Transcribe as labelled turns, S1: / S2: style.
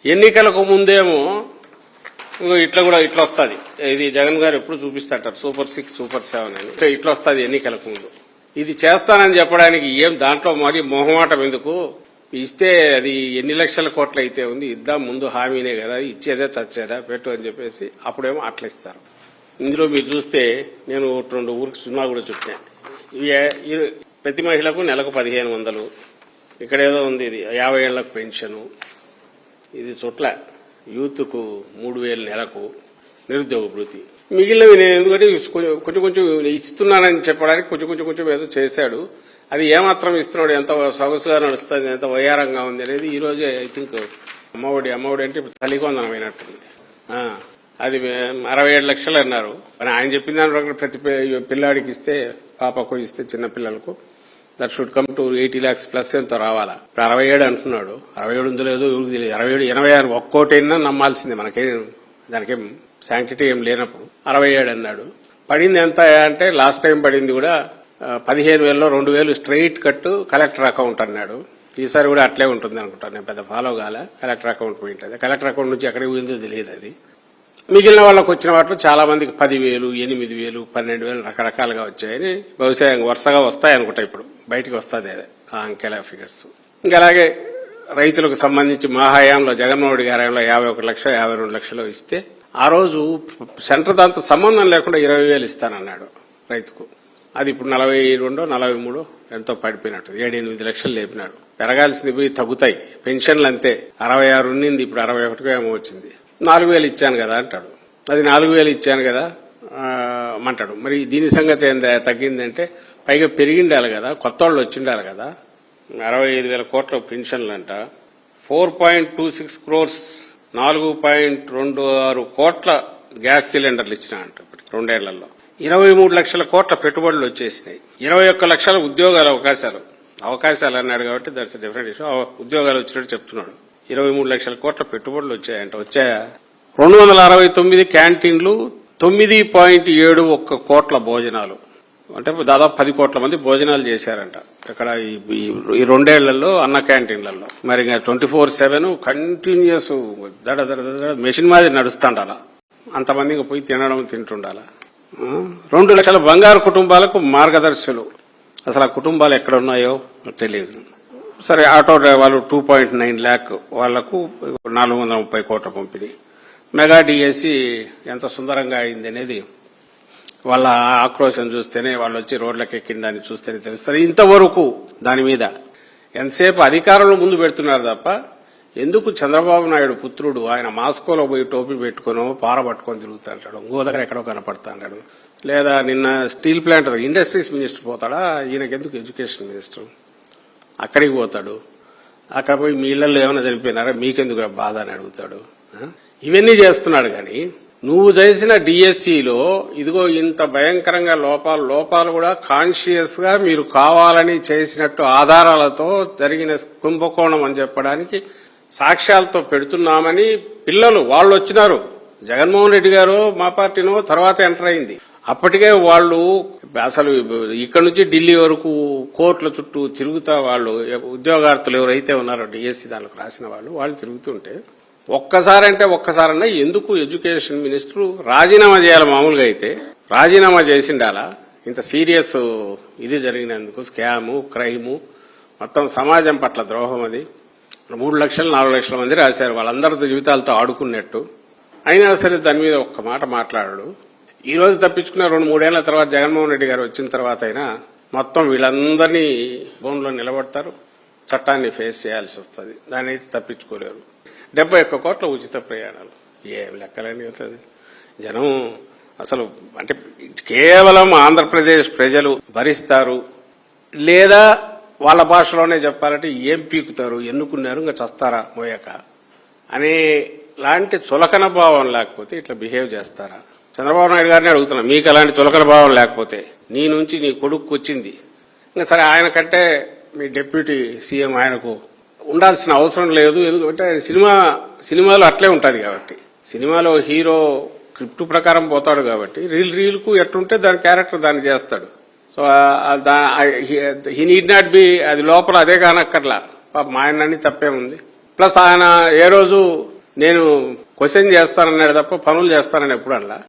S1: ఎన్నికలకు ముందేమో ఇట్లా కూడా ఇట్లా వస్తుంది. ఇది జగన్ గారు ఎప్పుడు చూపిస్తాటారు సూపర్ 6 సూపర్ 7 అని. ఇట్లా వస్తుంది ఎన్నికలకు ముందు. ఇది చేస్తానని చెప్పడానికి ఏం దాంట్లో మరి మొహమాటం ఎందుకు? ఇస్తే అది ఎన్ని లక్షల కోట్లు అయితే ఉంది, ఇద్దాం ముందు హామీనే కదా, ఇచ్చేదే చచ్చేదా పెట్టు అని చెప్పేసి అప్పుడేమో అట్లా ఇస్తారు. ఇందులో మీరు చూస్తే నేను 2 ఊరికి సున్నా కూడా చెప్పాను. ఇవి ప్రతి మహిళకు నెలకు 1500. ఇక్కడ ఏదో ఉంది ఇది 50 ఏళ్లకు పెన్షను. ఇది చుట్ల యూత్కు 3000 నెలకు నిరుద్యోగ భృతి. మిగిలినవి నేను ఎందుకంటే కొంచెం ఇస్తున్నానని చెప్పడానికి కొంచెం ఏదో చేశాడు. అది ఏమాత్రం ఇస్తున్నాడు, ఎంత సొగసుగా నడుస్తుంది, ఎంత వయారంగా ఉంది అనేది ఈ రోజే ఐ థింక్ అమ్మఒడి అంటే తల్లికొందనం అయినట్టుంది. అది 67 లక్షలు అన్నారు. మరి ఆయన చెప్పిన దాని ప్రకారం ప్రతి పిల్లాడికి ఇస్తే, పాపకు ఇస్తే, చిన్న పిల్లలకు that should come to 80 lakhs plus ఎంతో రావాలా. ఇప్పుడు 67 అంటున్నాడు. 67 ఉందో లేదో ఎవరికి తెలియదు. 67, 86 ఒక్కోటైనా నమ్మాల్సిందే. మనకేం దానికేం శాంక్టిటీ ఏం లేనప్పుడు 67 అన్నాడు. పడింది ఎంత అంటే లాస్ట్ టైం పడింది కూడా 15,000లో 2,000 స్ట్రైట్ కట్ కలెక్టర్ అకౌంట్ అన్నాడు. ఈసారి కూడా అట్లే ఉంటుంది అనుకుంటాను. నేను పెద్ద ఫాలో కాల. కలెక్టర్ అకౌంట్ పోయింటుంది. కలెక్టర్ అకౌంట్ నుంచి ఎక్కడికి పోయిందో తెలియదు. అది మిగిలిన వాళ్ళకు వచ్చిన వాటిలో చాలా మందికి 10,000, 8,000, 12,000 రకరకాలుగా వచ్చాయని బహుశా వరుసగా వస్తాయనుకుంటా. ఇప్పుడు బయటికి వస్తుంది ఆ అంకెల ఫిగర్స్. ఇంకా అలాగే రైతులకు సంబంధించి మా హయాంలో జగన్మోహన్ రెడ్డి గారి హయాంలో 51 లక్షలు 52 లక్షలు ఇస్తే ఆ రోజు సెంటర్ దాంతో సంబంధం లేకుండా 20,000 ఇస్తానన్నాడు రైతుకు. అది ఇప్పుడు 42, 43 ఎంతో పడిపోయినట్టు 7-8 లక్షలు లేపినాడు. పెరగాల్సింది పోయి తగ్గుతాయి. పెన్షన్లు అంతే 66 ఉన్నింది, ఇప్పుడు 61 ఏమో వచ్చింది. 4,000 ఇచ్చాను కదా అంటాడు. అది 4,000 ఇచ్చాను కదా అంటాడు. మరి దీని సంగతి ఏందా తగ్గిందంటే పైగా పెరిగిండాలి కదా, కొత్త వాళ్ళు వచ్చిండాలి కదా. 65,000 కోట్ల పెన్షన్లు అంట. 4.26 crores 4.26 కోట్ల గ్యాస్ సిలిండర్లు ఇచ్చినా అంట. ఇప్పుడు 2 ఏళ్లలో 23 లక్షల కోట్ల పెట్టుబడులు వచ్చేసినాయి. 21 లక్షల ఉద్యోగాల అవకాశాలు అన్నాడు కాబట్టి దట్స్ డిఫరెంట్ ఇష్యూ. ఉద్యోగాలు వచ్చినట్టు చెప్తున్నాడు. 23 లక్షల కోట్ల పెట్టుబడులు వచ్చాయంట. వచ్చాయా? 269 క్యాంటీన్లు, 9.71 కోట్ల భోజనాలు, అంటే దాదాపు 10 కోట్ల మంది భోజనాలు చేశారంట ఇక్కడ ఈ 2 ఏళ్లలో అన్న క్యాంటీన్లలో. మరి 24/7 కంటిన్యూస్ దడ మెషిన్ మాదిరి నడుస్తుండాలా. అంతమంది పోయి తింటుండాలా. 2 లక్షల బంగారు కుటుంబాలకు మార్గదర్శులు. అసలు ఆ కుటుంబాలు ఎక్కడ ఉన్నాయో తెలియదు. సరే, ఆటో డ్రైవర్లు 2.9 lakh వాళ్లకు 430 కోట్ల పంపిణీ. మెగా డిఎస్సి ఎంత సుందరంగా అయింది అనేది వాళ్ళ ఆక్రోశం చూస్తేనే, వాళ్ళు వచ్చి రోడ్లకు ఎక్కిందని చూస్తేనే తెలుస్తుంది. ఇంతవరకు దాని మీద ఎంతసేపు అధికారంలో ముందు పెడుతున్నారు తప్ప ఎందుకు చంద్రబాబు నాయుడు పుత్రుడు ఆయన మాస్కోలో పోయి టోపీ పెట్టుకుని పార పట్టుకొని తిరుగుతుంటాడు, ఇంకో దగ్గర ఎక్కడో కనపడుతున్నాడు. లేదా నిన్న స్టీల్ ప్లాంట్ ఇండస్ట్రీస్ మినిస్టర్ పోతాడా, ఈయనకెందుకు ఎడ్యుకేషన్ మినిస్టర్ అక్కడికి పోతాడు. అక్కడ పోయి మీ ఇళ్లలో ఏమైనా చనిపోయినారా, మీకెందుకు బాధ అని అడుగుతాడు. ఇవన్నీ చేస్తున్నాడు. కానీ నువ్వు చేసిన డిఎస్సిలో ఇదిగో ఇంత భయంకరంగా లోపాలు కూడా కాన్షియస్ గా మీరు కావాలని చేసినట్టు ఆధారాలతో జరిగిన కుంభకోణం అని చెప్పడానికి సాక్ష్యాలతో పెడుతున్నామని పిల్లలు వాళ్ళు వచ్చినారు. జగన్మోహన్ రెడ్డి గారు మా పార్టీనో తర్వాత ఎంటర్ అయింది. అప్పటికే వాళ్ళు అసలు ఇక్కడ నుంచి ఢిల్లీ వరకు కోర్టుల చుట్టూ తిరుగుతా వాళ్ళు ఉద్యోగార్థులు ఎవరైతే ఉన్నారో డిఎస్సి దానికి రాసిన వాళ్ళు తిరుగుతుంటే ఒక్కసారన్నా ఎందుకు ఎడ్యుకేషన్ మినిస్టర్ రాజీనామా చేయాలి? మామూలుగా అయితే రాజీనామా చేసిండాలా. ఇంత సీరియస్ ఇది జరిగినందుకు స్కాము, క్రైము, మొత్తం సమాజం పట్ల ద్రోహం. అది 3 లక్షలు 4 లక్షల మంది రాశారు. వాళ్ళందరి జీవితాలతో ఆడుకున్నట్టు. అయినా సరే దాని మీద ఒక్క మాట మాట్లాడాడు. ఈ రోజు తప్పించుకున్న 2-3 ఏళ్ల తర్వాత జగన్మోహన్ రెడ్డి గారు వచ్చిన తర్వాత అయినా మొత్తం వీళ్ళందరినీ బోన్లో నిలబడతారు. చట్టాన్ని ఫేస్ చేయాల్సి వస్తుంది. దాన్ని అయితే తప్పించుకోలేరు. 71 కోట్ల ఉచిత ప్రయాణాలు ఏం లెక్కలేని అవుతుంది. జనం అసలు అంటే కేవలం ఆంధ్రప్రదేశ్ ప్రజలు భరిస్తారు, లేదా వాళ్ళ భాషలోనే చెప్పాలంటే ఏం పీకుతారు, ఎన్నుకున్నారు ఇంకా చస్తారా మోయక అనే లాంటి చులకన భావం లేకపోతే ఇట్లా బిహేవ్ చేస్తారా? చంద్రబాబు నాయుడు గారిని అడుగుతున్నా, మీకు అలాంటి చులకన భావం లేకపోతే నీ నుంచి నీ కొడుకు వచ్చింది. ఇంకా సరే, ఆయన కంటే మీ డిప్యూటీ సీఎం ఆయనకు ఉండాల్సిన అవసరం లేదు. ఎందుకంటే సినిమాలో అట్లే ఉంటుంది కాబట్టి, సినిమాలో హీరో స్క్రిప్ట్ ప్రకారం పోతాడు కాబట్టి రీల్కు ఎట్లుంటే దాని క్యారెక్టర్ దాన్ని చేస్తాడు. So he need not be, అది లోపల అదే కానక్కర్లా. పాప మా ఆయనని తప్పేముంది. ప్లస్ ఆయన ఏ రోజు నేను క్వశ్చన్ చేస్తానన్నాడు తప్ప పనులు చేస్తానని ఎప్పుడు అనలా.